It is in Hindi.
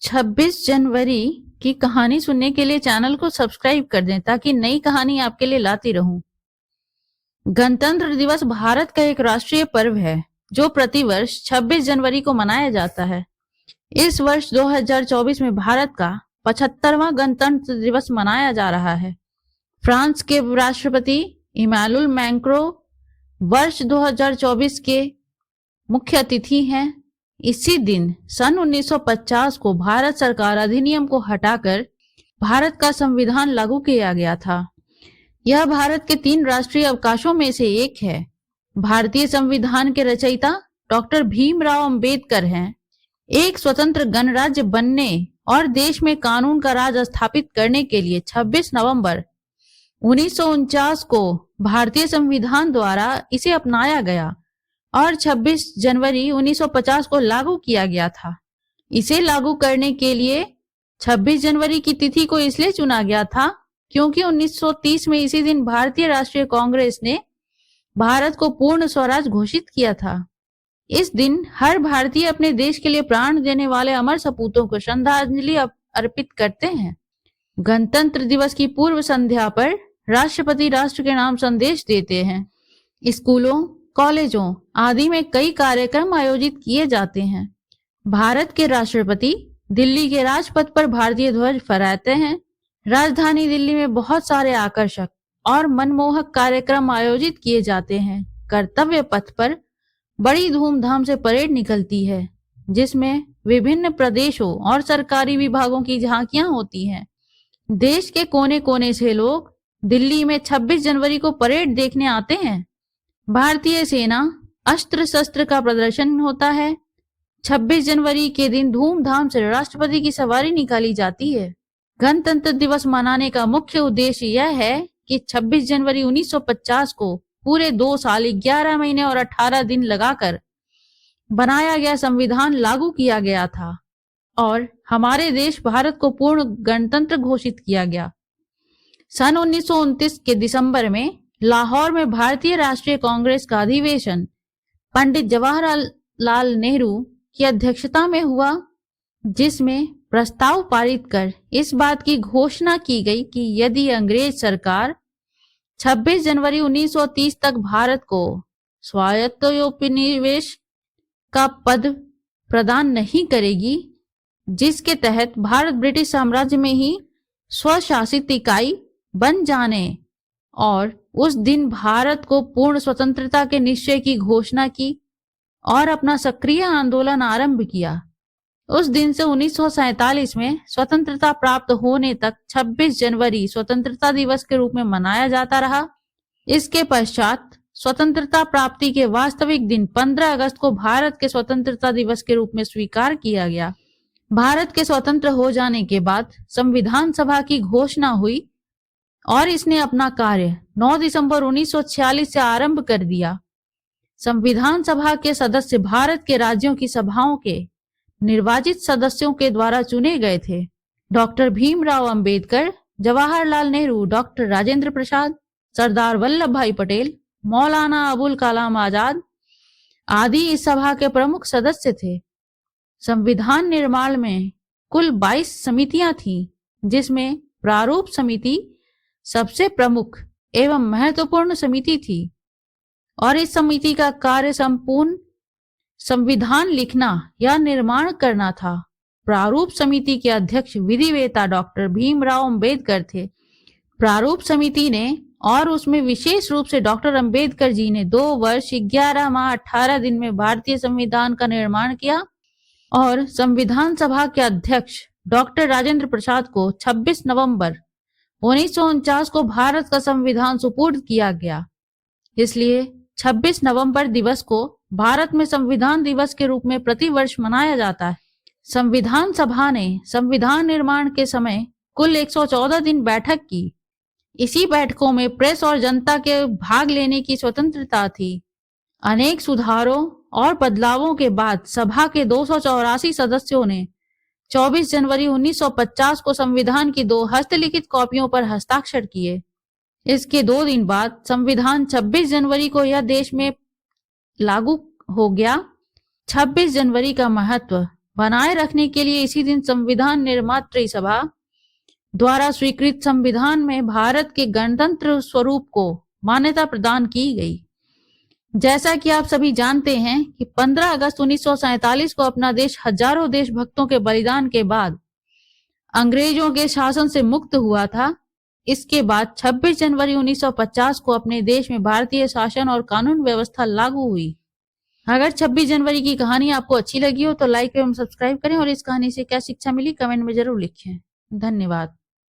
26 जनवरी की कहानी सुनने के लिए चैनल को सब्सक्राइब कर दें ताकि नई कहानी आपके लिए लाती रहूं। गणतंत्र दिवस भारत का एक राष्ट्रीय पर्व है जो प्रतिवर्ष 26 जनवरी को मनाया जाता है। इस वर्ष 2024 में भारत का 75वां गणतंत्र दिवस मनाया जा रहा है। फ्रांस के राष्ट्रपति इमैनुअल मैक्रों वर्ष 2024 के मुख्य अतिथि हैं। इसी दिन सन 1950 को भारत सरकार अधिनियम को हटाकर भारत का संविधान लागू किया गया था। यह भारत के 3 राष्ट्रीय अवकाशों में से एक है। भारतीय संविधान के रचयिता डॉक्टर भीमराव अंबेडकर हैं। एक स्वतंत्र गणराज्य बनने और देश में कानून का राज स्थापित करने के लिए 26 नवंबर 1949 को भारतीय संविधान द्वारा इसे अपनाया गया और 26 जनवरी 1950 को लागू किया गया था। इसे लागू करने के लिए 26 जनवरी की तिथि को इसलिए चुना गया था क्योंकि 1930 में इसी दिन भारतीय राष्ट्रीय कांग्रेस ने भारत को पूर्ण स्वराज घोषित किया था। इस दिन हर भारतीय अपने देश के लिए प्राण देने वाले अमर सपूतों को श्रद्धांजलि अर्पित करते हैं। गणतंत्र दिवस की पूर्व संध्या पर राष्ट्रपति राष्ट्र के नाम संदेश देते हैं। स्कूलों, कॉलेजों आदि में कई कार्यक्रम आयोजित किए जाते हैं। भारत के राष्ट्रपति दिल्ली के राजपथ पर भारतीय ध्वज फहराते हैं। राजधानी दिल्ली में बहुत सारे आकर्षक और मनमोहक कार्यक्रम आयोजित किए जाते हैं। कर्तव्य पथ पर बड़ी धूमधाम से परेड निकलती है जिसमें विभिन्न प्रदेशों और सरकारी विभागों की झांकियां होती हैं। देश के कोने कोने से लोग दिल्ली में 26 जनवरी को परेड देखने आते हैं। भारतीय सेना अस्त्र शस्त्र का प्रदर्शन होता है। 26 जनवरी के दिन धूमधाम से राष्ट्रपति की सवारी निकाली जाती है। गणतंत्र दिवस मनाने का मुख्य उद्देश्य यह है कि 26 जनवरी 1950 को पूरे 2 साल 11 महीने और 18 दिन लगाकर बनाया गया संविधान लागू किया गया था और हमारे देश भारत को पूर्ण गणतंत्र घोषित किया गया। सन 1929 के दिसंबर में लाहौर में भारतीय राष्ट्रीय कांग्रेस का अधिवेशन पंडित जवाहरलाल नेहरू की अध्यक्षता में हुआ, जिसमें प्रस्ताव पारित कर इस बात की घोषणा की गई कि यदि अंग्रेज सरकार 26 जनवरी 1930 तक भारत को स्वायत्तोपनिवेश का पद प्रदान नहीं करेगी, जिसके तहत भारत ब्रिटिश साम्राज्य में ही स्वशासित इकाई बन जाने और उस दिन भारत को पूर्ण स्वतंत्रता के निश्चय की घोषणा की और अपना सक्रिय आंदोलन आरंभ किया। उस दिन से 1947 में स्वतंत्रता प्राप्त होने तक 26 जनवरी स्वतंत्रता दिवस के रूप में मनाया जाता रहा। इसके पश्चात स्वतंत्रता प्राप्ति के वास्तविक दिन 15 अगस्त को भारत के स्वतंत्रता दिवस के रूप में स्वीकार किया गया। भारत के स्वतंत्र हो जाने के बाद संविधान सभा की घोषणा हुई और इसने अपना कार्य 9 दिसंबर 1946 से आरंभ कर दिया। संविधान सभा के सदस्य भारत के राज्यों की सभाओं के निर्वाचित सदस्यों के द्वारा चुने गए थे। डॉक्टर भीमराव अंबेडकर, जवाहरलाल नेहरू, डॉक्टर राजेंद्र प्रसाद, सरदार वल्लभ भाई पटेल, मौलाना अबुल कलाम आजाद आदि इस सभा के प्रमुख सदस्य थे। संविधान निर्माण में कुल 22 समितियां थीं, जिसमें प्रारूप समिति सबसे प्रमुख एवं महत्वपूर्ण समिति थी और इस समिति का कार्य संपूर्ण संविधान लिखना या निर्माण करना था। प्रारूप समिति के अध्यक्ष विधिवेत्ता डॉक्टर भीमराव अंबेडकर थे। प्रारूप समिति ने और उसमें विशेष रूप से डॉक्टर अंबेडकर जी ने 2 वर्ष 11 माह 18 दिन में भारतीय संविधान का निर्माण किया और संविधान सभा के अध्यक्ष डॉक्टर राजेंद्र प्रसाद को 26 नवंबर 1949 को भारत का संविधान सुपुर्द किया गया। इसलिए 26 नवंबर दिवस को भारत में संविधान दिवस के रूप में प्रतिवर्ष मनाया जाता है। संविधान सभा ने संविधान निर्माण के समय कुल 114 दिन बैठक की। इसी बैठकों में प्रेस और जनता के भाग लेने की स्वतंत्रता थी। अनेक सुधारों और बदलावों के बाद सभा के 284 सदस्यों ने 24 जनवरी 1950 को संविधान की 2 हस्तलिखित कॉपियों पर हस्ताक्षर किए। इसके 2 दिन बाद संविधान 26 जनवरी को यह देश में लागू हो गया। 26 जनवरी का महत्व बनाए रखने के लिए इसी दिन संविधान निर्मात्री सभा द्वारा स्वीकृत संविधान में भारत के गणतंत्र स्वरूप को मान्यता प्रदान की गई। जैसा कि आप सभी जानते हैं कि 15 अगस्त 1947 को अपना देश हजारों देशभक्तों के बलिदान के बाद अंग्रेजों के शासन से मुक्त हुआ था। इसके बाद 26 जनवरी 1950 को अपने देश में भारतीय शासन और कानून व्यवस्था लागू हुई। अगर 26 जनवरी की कहानी आपको अच्छी लगी हो तो लाइक एवं सब्सक्राइब करें और इस कहानी से क्या शिक्षा मिली कमेंट में जरूर लिखें। धन्यवाद।